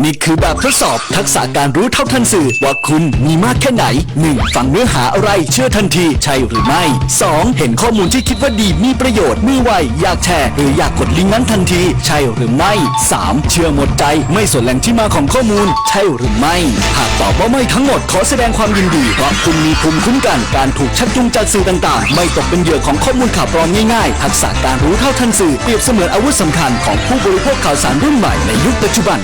นี่คือแบบทดสอบทักษะการรู้เท่าทันสื่อว่าคุณมีมากแค่ไหน 1. ฟังเนื้อหาอะไรเชื่อทันทีใช่หรือไม่ 2. เห็นข้อมูลที่คิดว่าดีมีประโยชน์มือไวอยากแชร์หรืออยากกดลิงก์นั้นทันทีใช่หรือไม่ 3. เชื่อหมดใจไม่สนแหล่งที่มาของข้อมูลใช่หรือไม่หากตอบว่าไม่ทั้งหมดขอแสดงความยินดีเพราะคุณมีภูมิคุ้มกันการถูกชักจูงจากสื่อต่างๆไม่ตกเป็นเหยื่อของข้อมูลข่าวปลอมง่ายๆทักษะการรู้เท่าทันสื่อเปรียบเสมือนอาวุธสำคัญของผู้บริโภคข่าวสารรุ่นใหม่ในยุคปัจจุบัน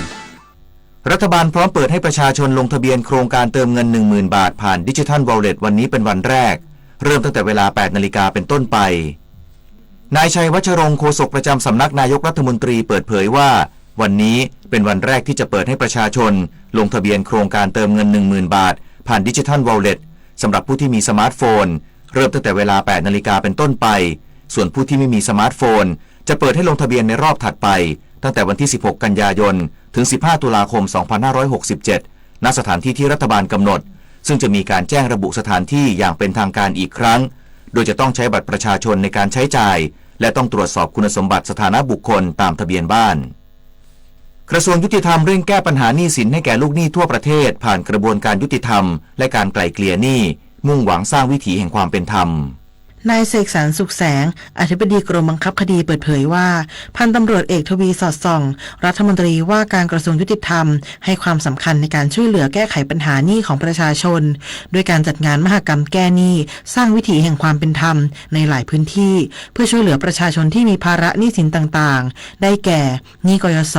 รัฐบาลพร้อมเปิดให้ประชาชนลงทะเบียนโครงการเติมเงิน 10,000 บาทผ่านดิจิทัลวอลเล็ตวันนี้เป็นวันแรกเริ่มตั้งแต่เวลา 8 นาฬิกาเป็นต้นไปนายชัยวัชรงค์โฆษกประจำสำนักนายกรัฐมนตรีเปิดเผยว่าวันนี้เป็นวันแรกที่จะเปิดให้ประชาชนลงทะเบียนโครงการเติมเงิน 10,000 บาทผ่านดิจิทัลวอลเล็ตสำหรับผู้ที่มีสมาร์ทโฟนเริ่มตั้งแต่เวลา 8 นาฬิกาเป็นต้นไปส่วนผู้ที่ไม่มีสมาร์ทโฟนจะเปิดให้ลงทะเบียนในรอบถัดไปตั้งแต่วันที่ 16 กันยายน ถึง 15 ตุลาคม 2567 ณ สถานที่ที่รัฐบาลกำหนดซึ่งจะมีการแจ้งระบุสถานที่อย่างเป็นทางการอีกครั้งโดยจะต้องใช้บัตรประชาชนในการใช้จ่ายและต้องตรวจสอบคุณสมบัติสถานะบุคคลตามทะเบียนบ้านกระทรวงยุติธรรมเร่งแก้ปัญหาหนี้สินให้แก่ลูกหนี้ทั่วประเทศผ่านกระบวนการยุติธรรมและการไกล่เกลี่ยหนี้มุ่งหวังสร้างวิถีแห่งความเป็นธรรมนายเสกสรรสุขแสงอธิบดีกรมบังคับคดีเปิดเผยว่าพันตำรวจเอกทวีสอดส่องรัฐมนตรีว่าการกระทรวงยุติธรรมให้ความสำคัญในการช่วยเหลือแก้ไขปัญหาหนี้ของประชาชนด้วยการจัดงานมหกรรมแก้หนี้สร้างวิถีแห่งความเป็นธรรมในหลายพื้นที่เพื่อช่วยเหลือประชาชนที่มีภาระหนี้สินต่างๆได้แก่หนี้กยศ.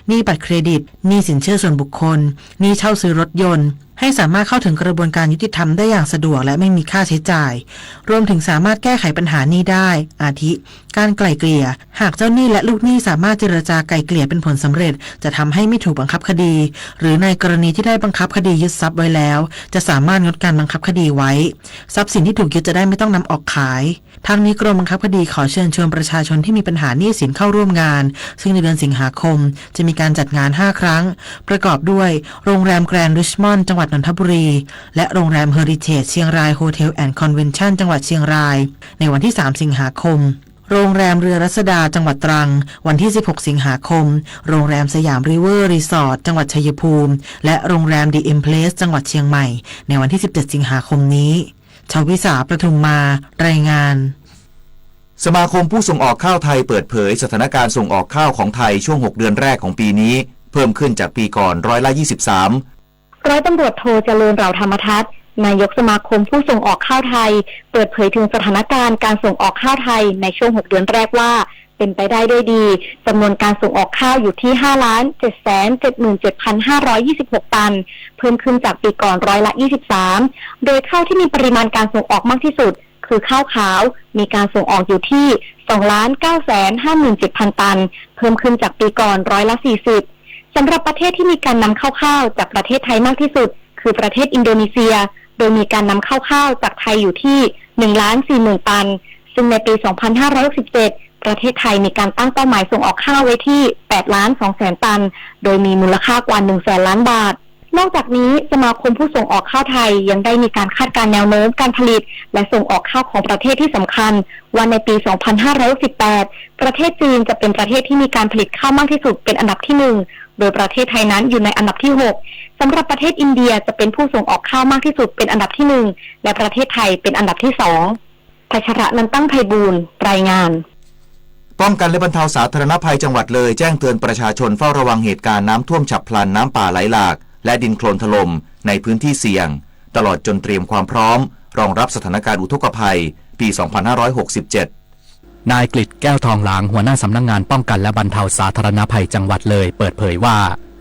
หนี้บัตรเครดิตหนี้สินเชื่อส่วนบุคคลหนี้เช่าซื้อรถยนต์ให้สามารถเข้าถึงกระบวนการยุติธรรมได้อย่างสะดวกและไม่มีค่าใช้จ่ายรวมถึงสามารถแก้ไขปัญหาหนี้ได้อาทิการไกล่เกลี่ยหากเจ้าหนี้และลูกหนี้สามารถเจรจาไกล่เกลี่ยเป็นผลสำเร็จจะทำให้ไม่ถูกบังคับคดีหรือในกรณีที่ได้บังคับคดียึดทรัพย์ไว้แล้วจะสามารถงดการบังคับคดีไว้ทรัพย์สินที่ถูกยึดจะได้ไม่ต้องนำออกขายทางนี้กรมบังคับคดีขอเชิญชวนประชาชนที่มีปัญหาหนี้สินเข้าร่วมงานซึ่งในเดือนสิงหาคมจะมีการจัดงาน5ครั้งประกอบด้วยโรงแรมแกรนด์ริชมอนด์จังหวัดนนทบุรีและโรงแรมเฮอริเทจเชียงรายโฮเทลแอนด์คอนเวนชั่นจังหวัดเชียงรายในวันที่3สิงหาคมโรงแรมเรือรัศดาจังหวัดตรังวันที่16สิงหาคมโรงแรมสยามริเวอร์รีสอร์ทจังหวัดชัยภูมิและโรงแรมดีเอ็มเพลสจังหวัดเชียงใหม่ในวันที่17สิงหาคมนี้ชวิสาประทุมมารายงานสมาคมผู้ส่งออกข้าวไทยเปิดเผยสถานการณ์ส่งออกข้าวของไทยช่วง6เดือนแรกของปีนี้เพิ่มขึ้นจากปีก่อน23%ร้อยตำรวจโทเจริญเหล่าธรรมทัศน์นายกสมาคมผู้ส่งออกข้าวไทยเปิดเผยถึงสถานการณ์การส่งออกข้าวไทยในช่วง6เดือนแรกว่าเป็นไปได้ด้วยดีจำนวนการส่งออกข้าวอยู่ที่ 5,777,526 ตันเพิ่มขึ้นจากปีก่อน23%โดยข้าวที่มีปริมาณการส่งออกมากที่สุดคือข้าวขาวมีการส่งออกอยู่ที่ 2,957,000 ตันเพิ่มขึ้นจากปีก่อน40%สำหรับประเทศที่มีการนำเข้าข้าวจากประเทศไทยมากที่สุดคือประเทศอินโดนีเซียโดยมีการนำเข้าข้าวจากไทยอยู่ที่ 1,40,000 ตันซึ่งในปี 2567 ประเทศไทยมีการตั้งเป้าหมายส่งออกข้าวไว้ที่ 8,200,000 ตันโดยมีมูลค่ากว่า 100,000 ล้านบาทนอกจากนี้สมาคมผู้ส่งออกข้าวไทยยังได้มีการคาดการณ์แนวโน้มการผลิตและส่งออกข้าวของประเทศที่สำคัญว่าในปี 2568 ประเทศจีนจะเป็นประเทศที่มีการผลิตข้าวมากที่สุดเป็นอันดับที่1โดยประเทศไทยนั้นอยู่ในอันดับที่6สำหรับประเทศอินเดียจะเป็นผู้ส่งออกข้าวมากที่สุดเป็นอันดับที่1และประเทศไทยเป็นอันดับที่2พัชระนันตั้งไพบูลย์รายงานป้องกันและบรรเทาสาธารณภัยจังหวัดเลยแจ้งเตือนประชาชนเฝ้าระวังเหตุการณ์น้ำท่วมฉับพลันน้ำป่าไหลหลากและดินโคลนถล่มในพื้นที่เสี่ยงตลอดจนเตรียมความพร้อมรองรับสถานการณ์อุทกภัยปี 2567 นายกฤษแก้วทองหลางหัวหน้าสำนักงานป้องกันและบรรเทาสาธารณภัยจังหวัดเลยเปิดเผยว่า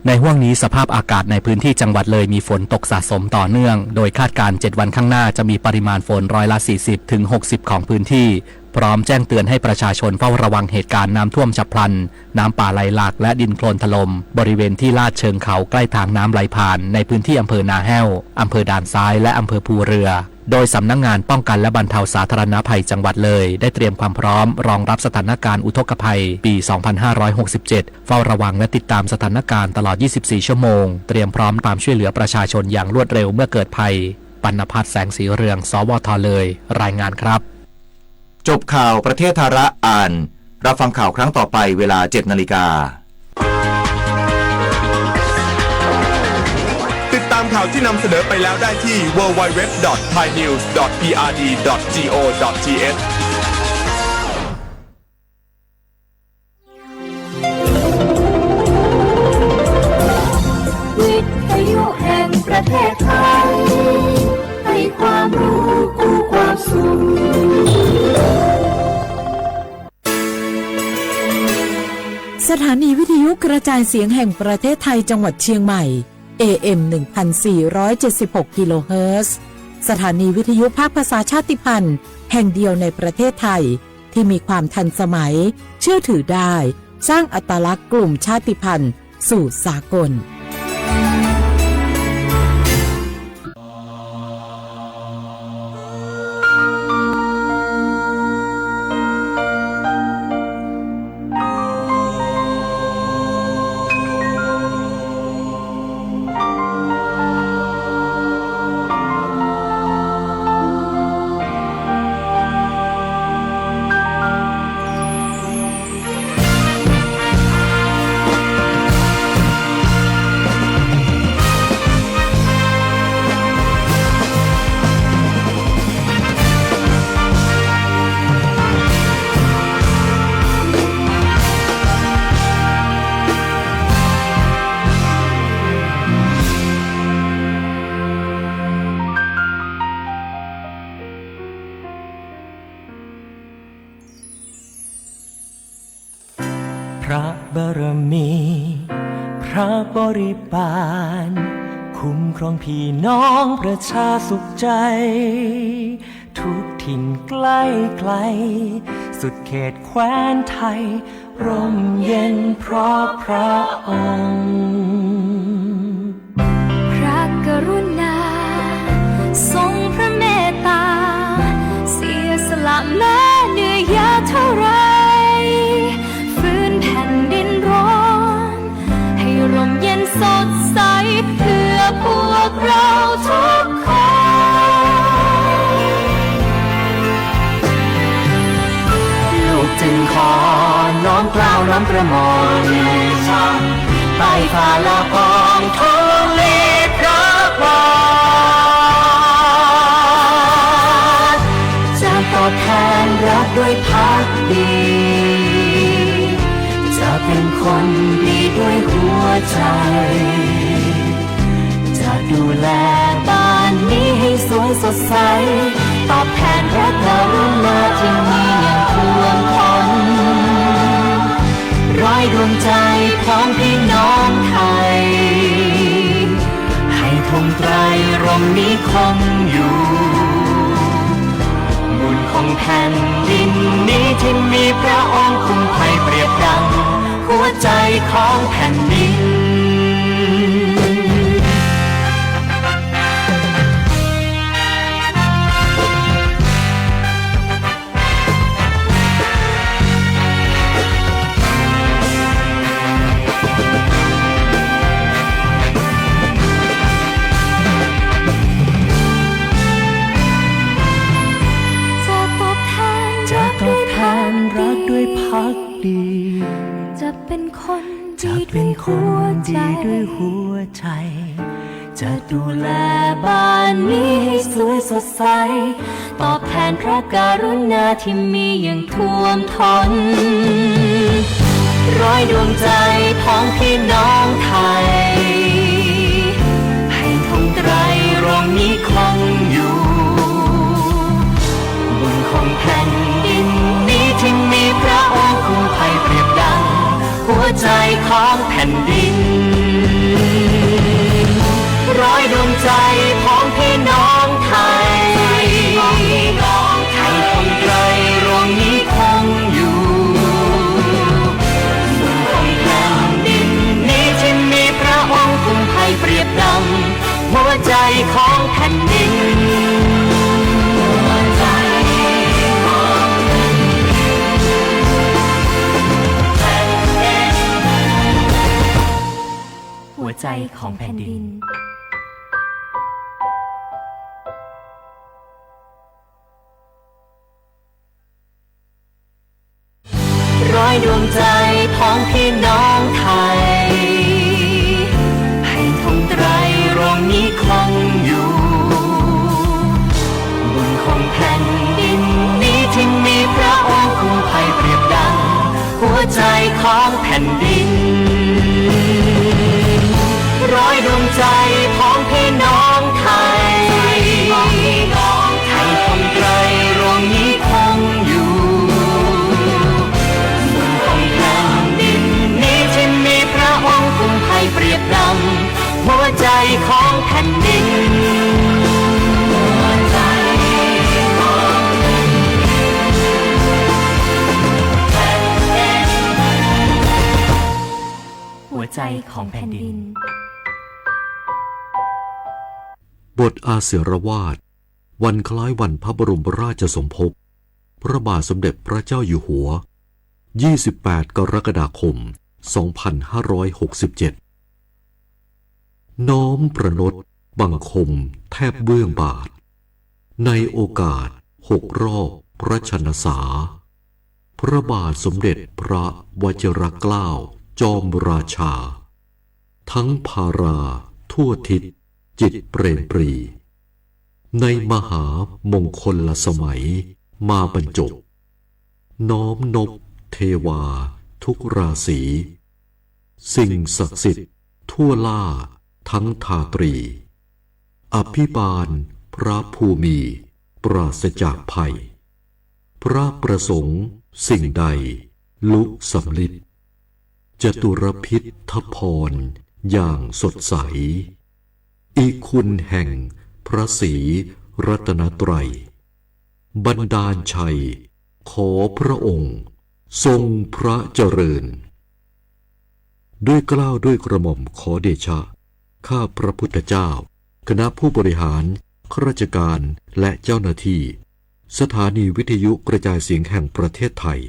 ในห้วงนี้สภาพอากาศในพื้นที่จังหวัดเลยมีฝนตกสะสมต่อเนื่องโดยคาดการณ์7วันข้างหน้าจะมีปริมาณฝน40%ถึง 60% ของพื้นที่พร้อมแจ้งเตือนให้ประชาชนเฝ้าระวังเหตุการณ์น้ำท่วมฉับพลันน้ำป่าไหลหลากและดินโคลนถล่มบริเวณที่ลาดเชิงเขาใกล้ทางน้ำไหลผ่านในพื้นที่อำเภอนาแห้วอำเภอด่านซ้ายและอำเภอภูเรือโดยสำนักงานป้องกันและบรรเทาสาธารณภัยจังหวัดเลยได้เตรียมความพร้อมรองรับสถานการณ์อุทกภัยปี 2567 เฝ้าระวังและติดตามสถานการณ์ตลอด 24 ชั่วโมงเตรียมพร้อมความช่วยเหลือประชาชนอย่างรวดเร็วเมื่อเกิดภัยปณภัทรแสงสีเรืองสวทเลยรายงานครับจบข่าวประเทศธาระอ่านรับฟังข่าวครั้งต่อไปเวลา 7 นาฬิกา ข่าวที่นำเสนอไปแล้วได้ที่ www.thainews.prd.go.thวิทยุแห่งประเทศไทยให้ความรู้กู้ความสุขสถานีวิทยุกระจายเสียงแห่งประเทศไทยจังหวัดเชียงใหม่ AM 1476 กิโลเฮิรตซ์สถานีวิทยุภาคภาษาชาติพันธุ์แห่งเดียวในประเทศไทยที่มีความทันสมัยเชื่อถือได้สร้างอัตลักษณ์กลุ่มชาติพันธุ์สู่สากลพระบารมีพระบริบาลคุ้มครองพี่น้องประชาสุขใจทุกถิ่นใกล้ไกลสุดเขตแคว้นไทยร่มเย็นเพราะพระองค์พระกรุณาทรงพระเมตตาเสียสละแม้เหนื่อยยากเท่าไรฟื้นแผ่นดินร้อนให้ร่มเย็นสดใสเพื่อพวกเราทุกคนลูกจึงขอน้อมเกล้าน้อมกระหม่อมใต้ฝ่าละอองธุลีพระบาทจะตอบแทนรักด้วยภักดี จะเป็นคนดีด้วยหัวใจจะดูแลบ้านนี้ให้สวยสดใสตอบแทนพระกรุณาที่มีอย่างท่วมท้นร้อยดวงใจพ้องพี่น้องไทยให้ธงไตรรงค์นี้คงอยู่บุญของแผ่นดินนี้ที่มีพระองค์คุ้มภัยเปรียบดังหัวใจของแผ่นดินรักด้วยภักดีจะเป็นคน จะเป็นคนดีด้วยหัวใจจะดูแลบ้านนี้ให้สวยสดใสตอบแทนพระกรุณาที่มีอย่างท่วมท้นร้อยดวงใจพ้องพี่น้องไทยให้ธงไตรรงค์นี้คงอยู่บุญของแผ่นดินนี้ที่มีพระองค์คุ้มภัยเปรียบดังหัวใจของแผ่นดินร้อยดวงใจพ้องพี่น้องไทยให้ธงไตรรงค์นี้คงอยู่บุญของแผ่นดินนี้ที่มีพระองค์คุ้มภัยเปรียบดังหัวใจของแผ่นดินหัวใจของแผ่นดินร้อยดวงใจพ้องพี่น้องไทยให้ธงไตรรงค์นี้ค ผ่นดินร้อยดวงใจของพี่น้องไทยไทยคงไกลรวงนี้คงอยู่ส่วนของแผ่นดินนี้ที่มีพระองค์คุ้มภัยเปรียบดังหัวใจของแผ่นดินหัวใจของแผ่นดินบทอาเสรวาทวันคล้ายวันพระบรมราชสมภพพระบาทสมเด็จพระเจ้าอยู่หัว28 กรกฎาคม 2567น้อมประนตบังคมแทบเบื้องบาทในโอกาส6 รอบพระชนสาพระบาทสมเด็จพระวชิรเกล้าจอมราชาทั้งภาราทั่วทิศจิตเปรมปรีในมหามงคลละสมัยมาบรรจบน้อมนบเทวาทุกราศีสิ่งศักดิ์สิทธิ์ทั่วล่าทั้งทาตรีอภิบาลพระภูมิปราศจากภัยพระประสงค์สิ่งใดลุสำลิดจตุรพิษทพรอย่างสดใสอีคุณแห่งพระศรีรัตนตรัยบันดาลชัยขอพระองค์ทรงพระเจริญด้วยเกล้าด้วยกระหม่อมขอเดชะข้าพระพุทธเจ้าคณะผู้บริหารข้าราชการและเจ้าหน้าที่สถานีวิทยุกระจายเสียงแห่งประเทศไทย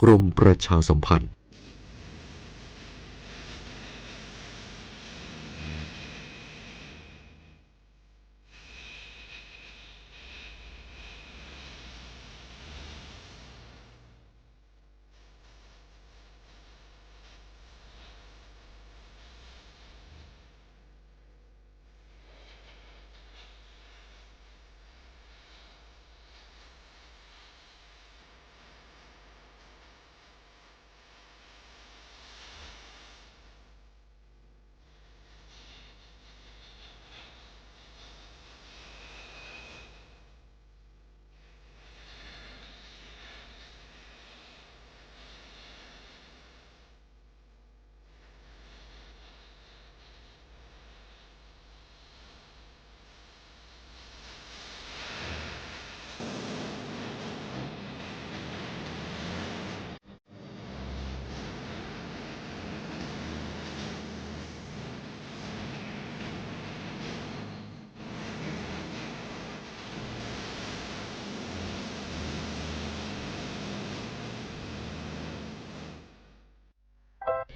กรมประชาสัมพันธ์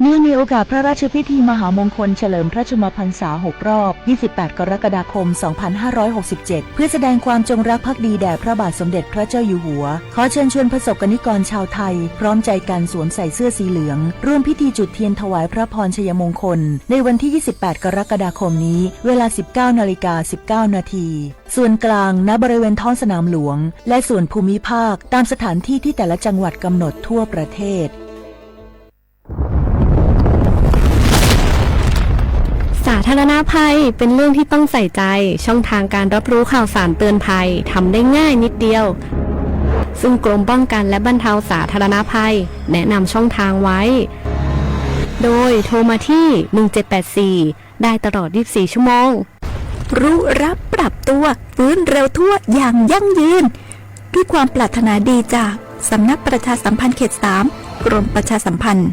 เนื่องในโอกาสพระราชพิธีมหามงคลเฉลิมพระชนมพรรษา6 รอบ 28 กรกฎาคม 2567 เพื่อแสดงความจงรักภักดีแด่พระบาทสมเด็จพระเจ้าอยู่หัวขอเชิญชวนประสบกนิกรชาวไทยพร้อมใจกันสวมใส่เสื้อสีเหลืองร่วมพิธีจุดเทียนถวายพระพรชัยมงคลในวันที่ 28 กรกฎาคมนี้เวลา 19:19 นาทีส่วนกลางณบริเวณท้องสนามหลวงและส่วนภูมิภาคตามสถานที่ที่แต่ละจังหวัดกำหนดทั่วประเทศสาธารณภัยเป็นเรื่องที่ต้องใส่ใจช่องทางการรับรู้ข่าวสารเตือนภัยทำได้ง่ายนิดเดียวซึ่งกรมป้องกันและบรรเทาสาธารณภัยแนะนำช่องทางไว้โดยโทรมาที่ 1784 ได้ตลอด 24 ชั่วโมงรู้รับปรับตัวฟื้นเร็วทั่วอย่างยั่งยืนด้วยความปรารถนาดีจากสำนักประชาสัมพันธ์เขต 3 กรมประชาสัมพันธ์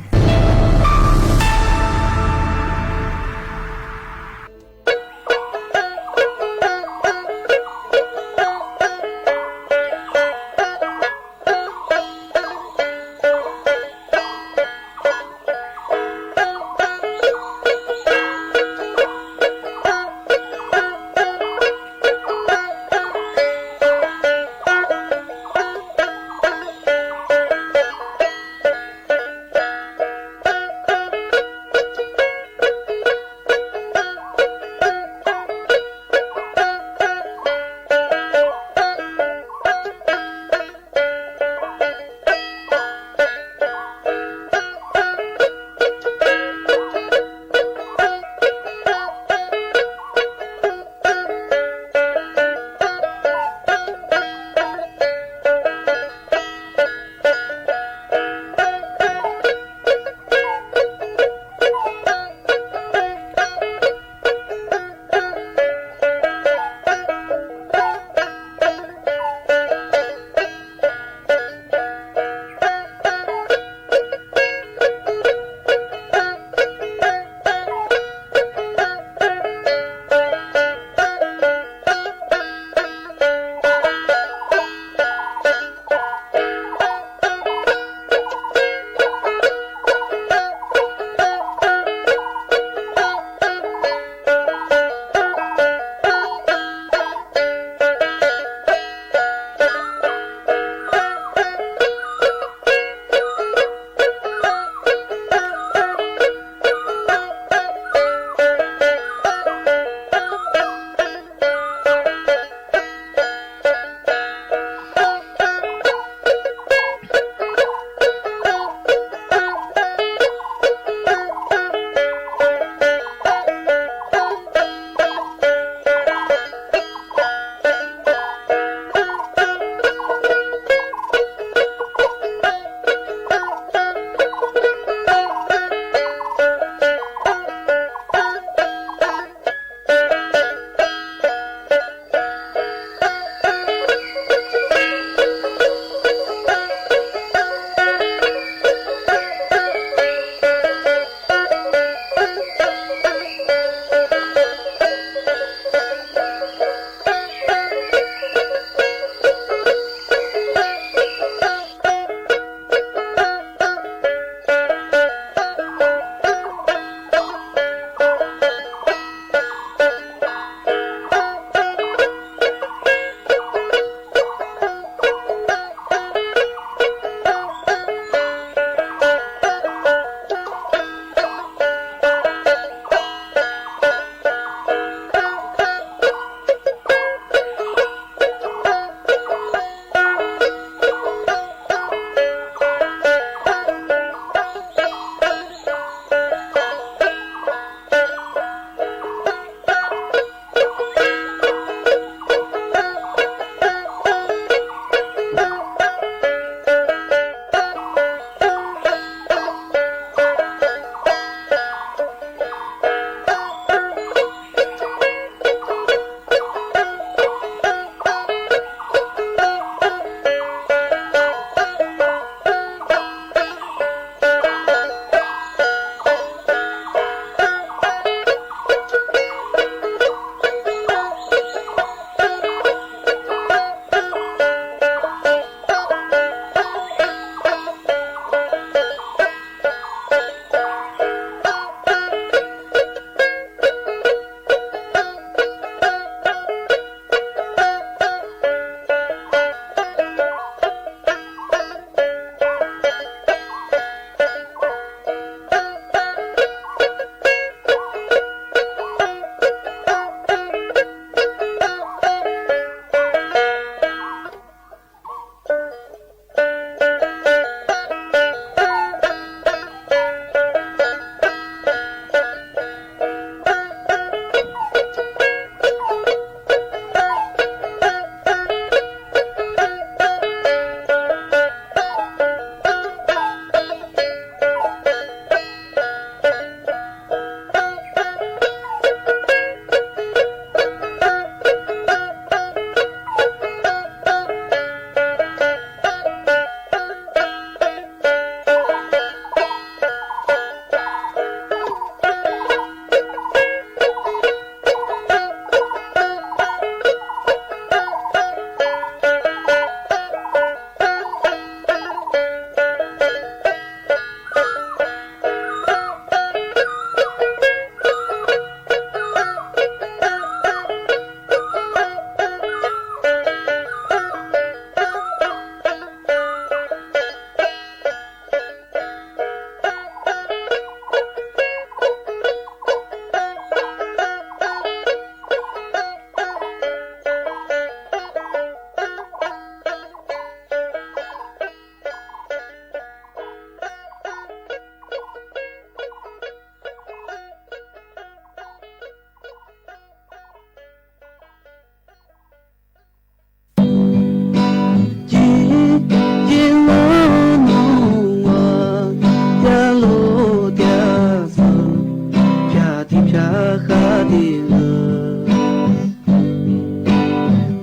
တိဖြာခါတိငါ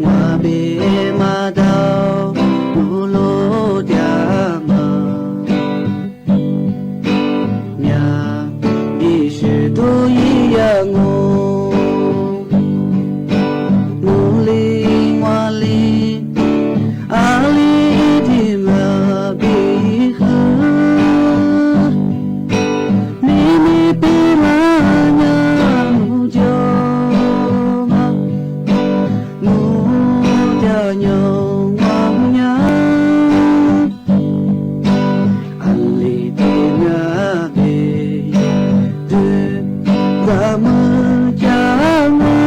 ငါဘေမာတော့ဘုလို့ကြမှာမြာဒီရှိတို့ရရငိုမူလီဝါလီအာလီဒီမာဘီခါနီနီပေလာညာမူကြောမာမူကြညောဝါညာအလီဒီနာဘေဒီသာမကြမာ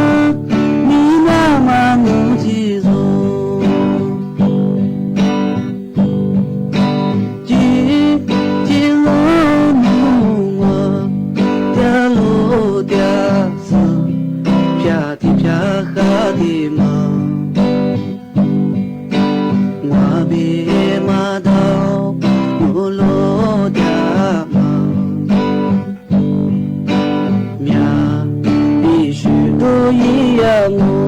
နီနာမမူကြည်စို့ကြည်ကြည်လုံးမူဝါတရားလို့တရားစဖြာတိဖြာခါတိမငါဘေမာတော့ဘုလို့ကြမှာမြာဒီရှိတို့ရရငို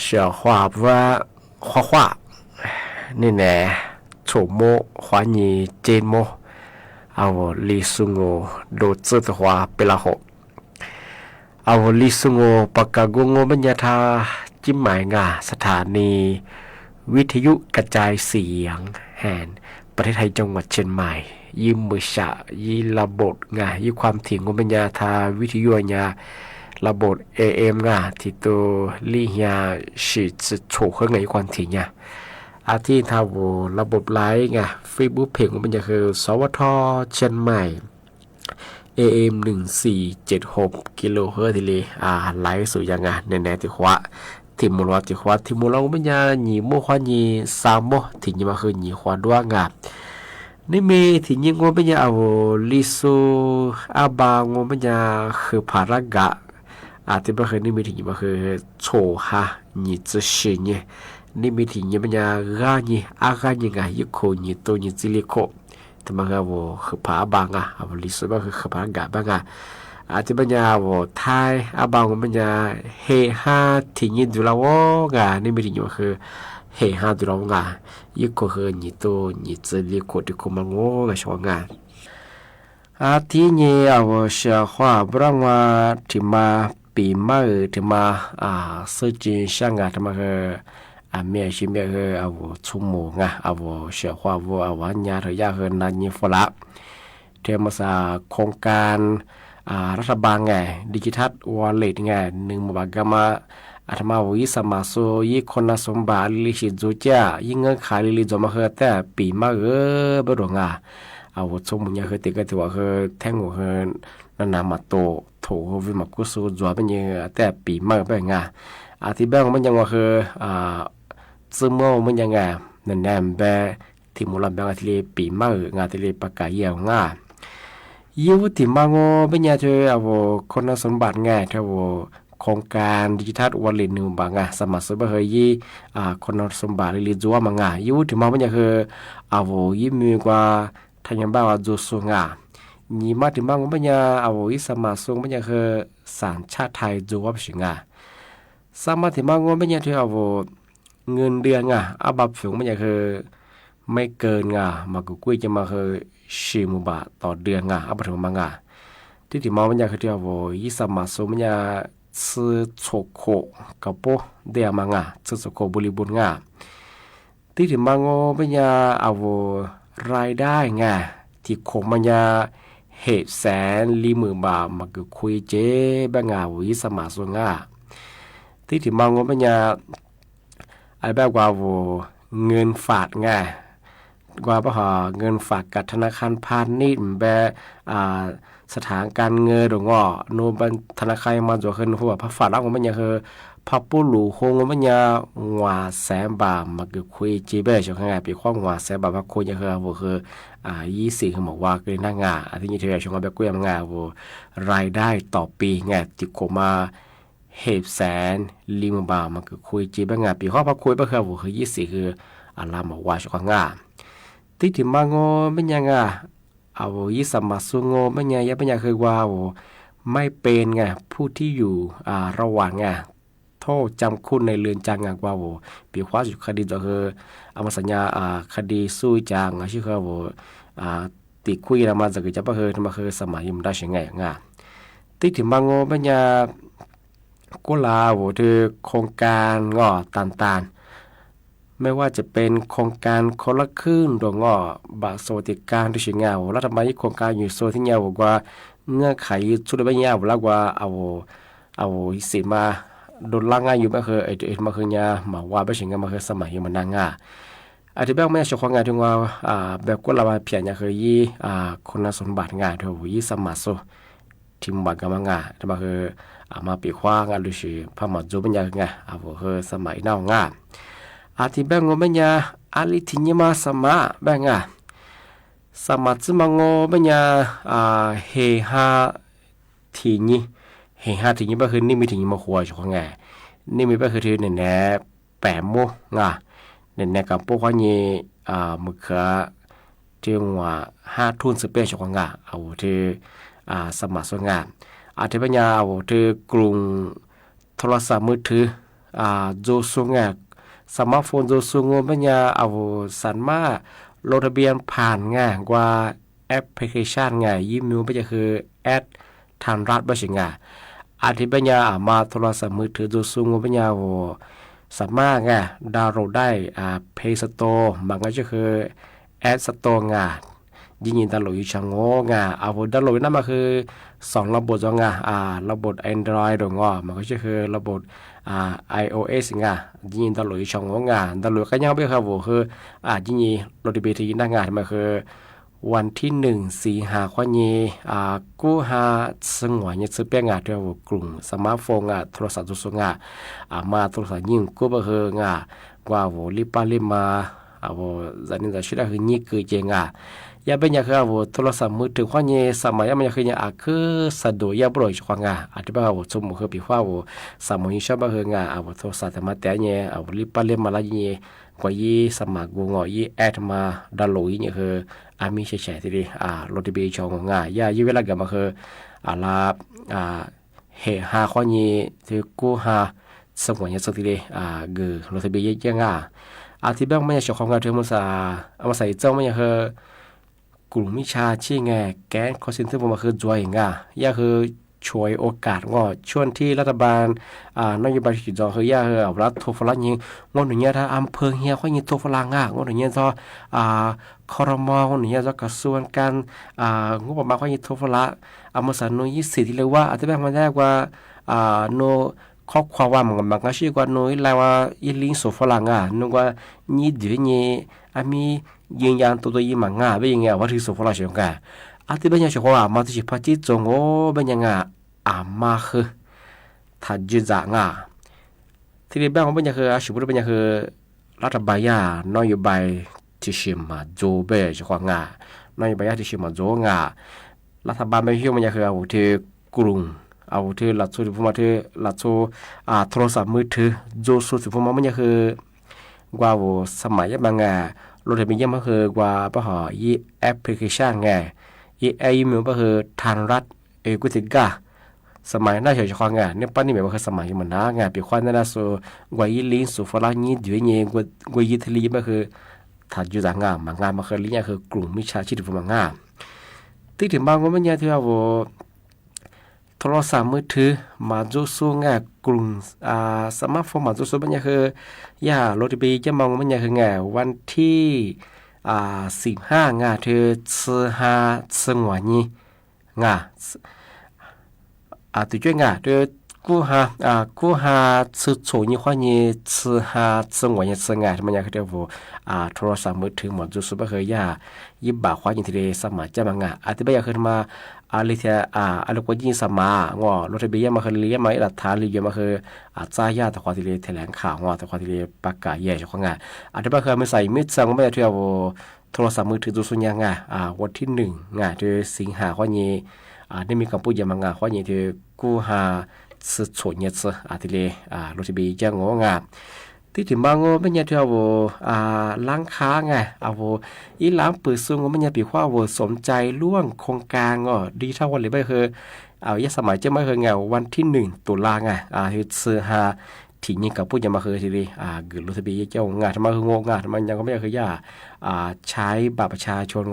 小话不画画，你呢？丑么华你真么？啊，我李松我都知的话不拉好。啊，我李松我ปากกา我บรรยาทาจิ้มหมายงาสถานีวิทยุกระจายเสียงแห่งประเทศไทยจังหวัดเชียงใหม่ยิมมือฉะยิระบบงายิความถี่ของบรรยาทาวิทยุญาระบบ AM งาที่ตัวลี่ยาสิจะโฉกขึ้นไงความถี่ญาอาที่ทาวระบบไลฟ์ไงเฟซบุ๊กเพจของมันจะคือสวทเชียงใหม่ AM 1476กิโลเฮิรตซ์ทีเลยไลฟ์สู่ยังไงในแนวที่ว่าที่มูลว่าที่ว่าที่มูลเราไม่ยาหนีโมควาหนีสามโมที่นี่มาคือหนีควาด้วยงานี่มีที่นี่งไม่ยาเอาลิซูอาบางไม่ยาคือภารกะที่มาคือนี่มีที่นี่มาคือโชฮะหนีจะเสียเนี่ยนี่มีที่นี่มันยากานี่อากานี่ไงยุคนี่ตัวนี่จิลิโคแต่มาคือคือผาบางลิสุมันคือผากะบางที่มันยาไทยอาบางมันยาเฮฮาที่นี่ดูแล้วนี่มีที่นี่คือเฮฮาดูแล้วยุคคือนี่ตัวนี่จิลิโคที่คุมันช่วงที่นี่เชื่อว่าบางว่าที่มาปีมาที่มาสื่อจีนช่างที่มาคือเมียชิเมียคือชั่วโมงเชื่อว่าวันยาหรือยาคือนันยิฟละเทมสาโครงการรัฐบาลไงดิจิทัลวอลเล็ตไงหนึ่งบางมาอาตมาวิสมาโซยี่คนสมบัติลิชิจูเจ้ายิ่งเงินขายลิจมาคือแต่ปีมาบดงชั่วโมงยาคือติดกันตัวคือแท่งหัวคือนันนามาโตถูวิมากุสูจวบเป็นยังแต่ปีมาเป็นไงที่แบงมันยังว่าคือซึ่งเมื่อมันยังไงนั่นแหละแบบที่มูลแบงที่ปีมางาที่ปากกาเยี่ยงยูที่มังเป็นยังเธอคนสมบัติไงเธอโครงการดิจิทัลวอลเล็ตหนึ่งบางสมัครซื้อเฮยี่คนสมบัติลิจัวมังยูที่มังเป็นยังคือยี่มีกว่าทางยังบ้าจูสุงยี่มาที่มังเป็นยังยี่สมัครซุงเป็นยังคือสัญชาติไทยจัวสิงสามารถที่มังว่าไม่ใช่ที่เงินเดือนบับสูงไม่ใช่คือไม่เกินมากุยจะมาคือ40,000 บาทต่อเดือนบับถึงมังที่มังไม่ใช่คือที่ยี่สามารถสูงไม่ใช่ซื้อโชโคกับโปเดียมังซื้อโชโคบริบูรณ์ที่มังว่าไม่ใช่รายได้ที่คงมันจะ150,000 บาทมากุยเจ๊บ้างยี่สามารถสูงที่มังว่าเป็นแบบว่าเงินฝากว่าป่ะเงินฝากกับธนาคารพาณิชย์แบบสถานการเงินหรือว่าโนบันธนาคารมาจากคนหัวพระฝากแล้วมันยังคือพระปู่หลวงคงมันยัง100,000 บาทมาคุยจีเบ้ช่วงไงปีข้อง100,000 บาทมาคุยยังคือ20คือบอกว่าคือหน้างานที่นี่เธอช่วงแบบกุ้ยมันรายได้ต่อปีติดโคมา150,000 บาทมันคือคุยจีบงปีข้อพักคุยก็คือ20คือลาบอกว่าช่วงที่มังไม่ยังยี่สมาสุงไม่ยังเป็นยังคือว่าไม่เป็นผู้ที่อยู่ระหว่างโทษจำคุกในเรือนจำว่าปีข้อสุดคดีก็คือมาสัญญาคดีสู้จางชื่อคือติดคุยมาจากจะมาคือสมัยมันได้ใช่ไงที่มังไม่ยังก็ลาถือโครงการต่างๆไม่ว่าจะเป็นโครงการคนละครึ่งดวงบัตรสวัสดิการที่เชียงใหม่รัฐบาลโครงการอยู่โซนที่เงาบอกว่าเงื่อนไขชุดใบเงาแล้วว่าเอาสิมาโดนล่างง่ายอยู่ไม่เคยมาเคยเนี่ยมาว่าไม่เชียงใหม่มาเคยสมัยมันนางอาจจะแบบไม่ใช่ความงานที่ว่าแบบก็ลาเพียงอย่างเคยยี่คนสมบัติงานเท่ายี่สมัครโซทีมบัตรกำลังแต่มาคือมาปีขว้างดูสิพม่าจูเป็นยังคือสมัยน่างที่แบงงเป็นยังลิทิญมาสมาแบงสมัครมังเป็นยังเฮฮาทีนี้ก็คือนี่มีทีนี้มาหัวช่วงไงนี่มีก็คือที่เนี่ยแปะโมเนี่ยกับพวกว่านี่มือขาที่ว่า5 ทุนสเปซช่วงที่สมัครส่วนงานที่ปัญญาที่กรุงโทรศัพท์มือถือ โจซุงสมาร์ทโฟนโจซุงปัญญาเอาสันมาลงทะเบียนผ่านกว่าแอปพลิเคชันยิ้มมิวปัญญาคือแอดทางรัฐบ้าชิงอาทิปัญญามาโทรศัพท์มือถือโจซุงปัญญาสามารถดาวน์โหลดได้Play Store บางก็คือ App Store ยิ่งดาวน์โหลดอยู่ช่างเอาดาวน์โหลดนั่นมาคือ2ระบบระบบ Android มันก็คือระบบiOS ยิ่งดาวน์โหลดอยู่ช่างดาวน์โหลดก็ยังไม่ครับคือยิ่งโหลดไปที่หน้างานมันคือวันที่1สิงหาคมนี้กู้หาสงวนซื้อเปียงที่ว่ากลุ่มสมาร์ทโฟนโทรศัพท์สุดมาโทรศัพท์ยิ่งกู้บ่คือกว่าลิปมาจันนี่จะชื่อคือนี่คือเจงอย่าเป็นอย่างคือโทรศัพท์มือถือข้อนี้สมัยมันคืออย่างคือสะดวกอย่าบ่อยจังอาจจะว่าสมมุติคือปีว่าสมัยชอบคือโทรศัพท์มาแต่เนี่ยลิปมาละนี่กว่ายี่สมัครกูแอดมาดาวน์โหลดนี่คือมีเฉยๆทีเดียวรถบีชงอย่าเวลาเกิดมาคือลาเหตุหาข้อนี้ที่กู้หาสมวนอย่างสุดทีเดียวรถบีเยอะที่บ้างไม่ใช่ของการเทมุสมาใส่เจ้าไม่ใช่คือกลุ่มมิชาชี้แก๊งคอสินเตอร์มาคือจอยอย่าคือช่วยโอกาสช่วงที่รัฐบาลนโยบายที่จะคือย่าเอารัฐโทรฝรั่งยิงงอนหนึ่งถ้าอำเภอเฮียเขายิงโทรฝรั่งงอนหนึ่งต่อคอรมองอนหนึ่งต่อกระทรวงการงบประมาณเขายิงโทรฝรั่งมาสั่งหน่วย20ที่เรียกว่าอาจจะแบบมันได้กว่าโนข้อความว่ามันก็ชื่อว่าหน่วยอะไรว่ายิลิงโซฝรั่งนึกว่านี่เดี๋ยวนี้มียืนยันตัวยิ่งมันไม่ยังไงว่าที่โซฝรั่งเชียงกันอาทิตย์เป็นยังไงว่ามาที่พัฒน์จงเป็นยังไงมาคือถ้าจุดจ่างที่เรียกว่าเป็นยังไงชุบเป็นยังไงรัฐบาลนโยบายที่ชิมมาโจเบจกว่านโยบายที่ชิมมาโจรัฐบาลไม่เชื่อมันยังไงเอาที่กรุงเอาที่หลักสูตรพวกมันที่หลักสูตรโทรศัพท์มือถือโจสูตรพวกมันยังไงว่าสมัยบางรถมีเยอะมากคือกว่าป่ะหอยี่แอปพลิเคชันอีไอมิวก็คือทางรัฐกุติกาสมัยน่าเฉยๆเนี่ยปั้นนี่แบบว่าคือสมัยเหมือนนะปีควันนั่นนะส่วนกว่ายี่ลิ้นสุฝรั่งยี่เดี๋ยวนี้กว่ายี่ทะเลก็คือถ้าอยู่ต่างมางานมาคือลิ้นคือกลุ่มมิชาชีพมางานที่ถึงบางวันมันยังที่ว่าโทรศัพท์มือถือมาจูซูกลุ่มสมาร์ทโฟนมาจูซูมันยังคืรถบีจะมองมันยังคือวันที่15เธอซื้อหาสงวนนี้ตัวช่วยเธอกู้หาซื้อโฉนยี่ข้อนี้ซื้อหาสงวนนี้ซื้อมันยังคือเดี๋ยวโทรศัพท์มือถือหมดจุดสุดก็คือยิบบาข้อนี้ทีเดียวสมัยจะมางอาทิตย์ไปยังคือมาอะไรที่อะไรกว่ายิ่งสมารถทะเบียนมาคือเลี้ยงมาหลักฐานเลี้ยงมาคือจ้าแต่ความที่เลี้ยแถลงข่าวแต่ความที่เลี้ยประกาศแย่จากงานอาทิตย์ไปคือไม่ใส่มิดซังไม่ได้ที่เอาโทรศัพท์มือถือตัวส่วนยังวันที่1ที่สิงหาข้อนี้ได้มีการพูดอย่างงานข้อนี้ที่กู้หาสุดโฉนเนี่ยอาทิตย์เลยรถทะเบียนจะงงที่ถึงบางไม่เนี่ยที่ล้างค้าอีล้างปืนซุงไม่เนี่ยปีว่าสมใจล่วงโครงการดีเท่าวันเลยไม่คือยสมัยจะไม่เคยวันที่1ตุลาคือซื้อหาที่นี่กับพูดยังมาเคยทีเดียวเกิดรถทะเบียนเจ้างานทำไมคืองงานทำไมยังก็ไม่เคยใช้บัตรประชาชน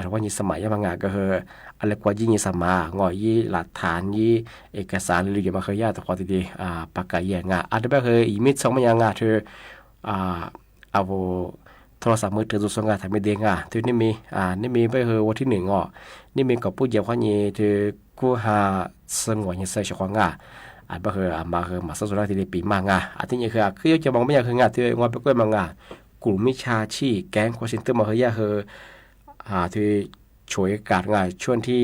ทุกวันนี้สมัยยังมางานก็คืออะไรกว่ายิ่งสมยี่หลักฐานยี่เอกสารหรืออย่างมาเคยแต่ความที่ประกาศแย่อาจจะไม่เคยอีมิดสองมันยังเธอเอาโทรศัพท์มือถือตัวสงทำไม่เด้งที่นี่มีไปคือวันที่1นี่มีกับผู้เยี่ยมข้อนี้เธอกู้หาสงวนยังใส่เฉพาะอาจจะคือมาคือมาสุดท้ายที่ได้ปีมางอาทิตย์นี้คือจะมองไม่อยากคืองานที่งานไปกล้วยมางกลุ่มมิชาชีแก๊งคอสินเตอร์มาเคยคือที่ช่วยการงานช่วงที่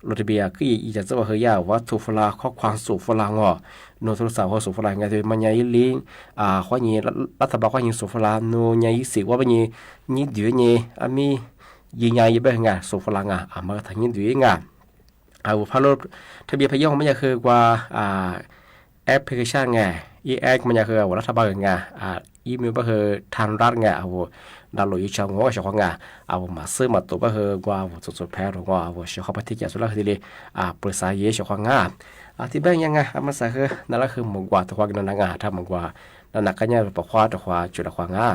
รถทะเบียนคืออีจะว่าเฮียว่าถูกฝรั่งข้อความสู่ฝรั่งโน้ตโทรศัพท์เขาสู่ฝรั่งไงที่มันยังลิงข้อนี้รัฐบาลข้อนี้สู่ฝรั่งโน้ยังยิ่งสิว่าเป็นยิ่งเดือดยิ่งมียิ่งใหญ่ยิ่งเป็นไงสู่ฝรั่งมาทางยิ่งเดือดไงพารถทะเบียนพยองไม่ใช่คือกว่าแอปพลิเคชัน อีแอกมันจะคือรัฐบาลไงอีมิวก็คือทางรัฐไงดาวลุยชาวงอชาวงามาซื้อมาตัวก็คือกว่าสุดๆแพ้หรือว่าชาวปฏิกิริยาสุดละคือเลยปรึกษาเยชาวงาที่แบ่งยังไงมันสักคือนั่นแหละคือมึงกว่าตัวกันนั่นงาถ้ามึงกว่านั่นนักกันเนี่ยปะคว้าตัวคว้าจุดละควางา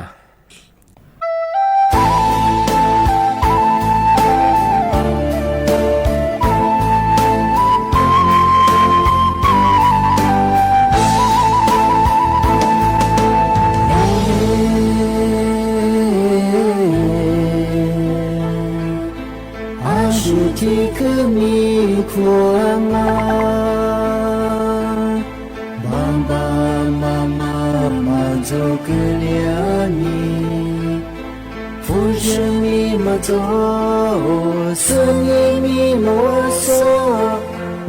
ที่คือมีความงามบางบางมา做个了你不是你嘛做是你咪我说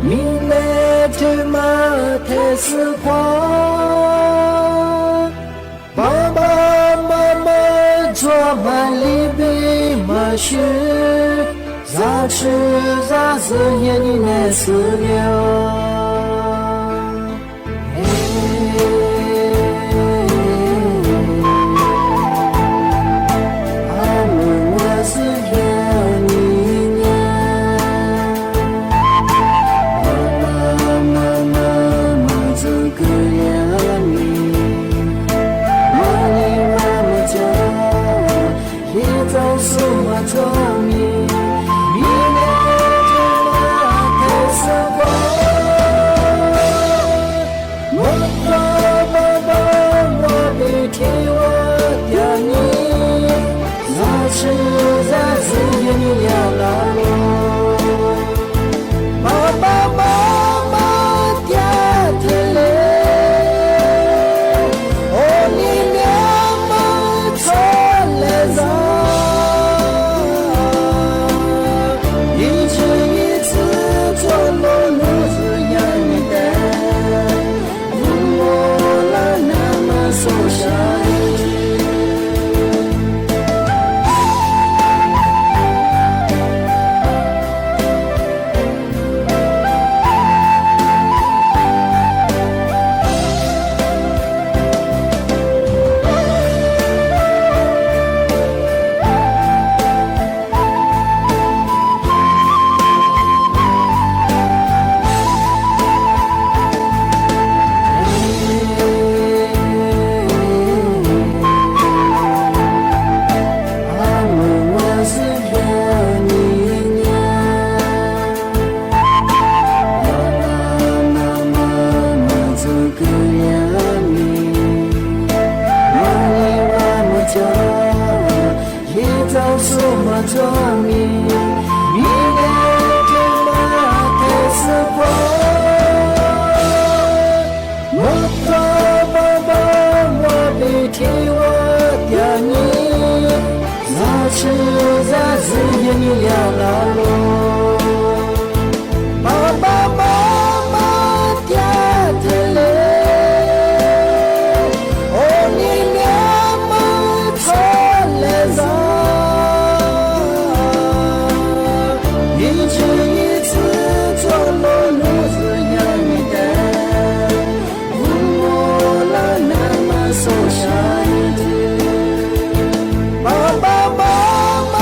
你来这嘛太时光爸爸妈妈做满里边嘛是咋吃咋吃也你难吃了，阿姆我是要你呀，妈这个呀你，我你妈妈叫，也早说我做你。是在自己你要老路，爸爸妈妈爹爹嘞，哦你俩们错了啥？一次一次做路路子让你带，问我了那么受伤。是在自己你要老路，爸爸妈妈爹爹嘞，哦你俩们错了啥？一次一次做路路子让你带，问我了那么受伤的，爸爸妈妈。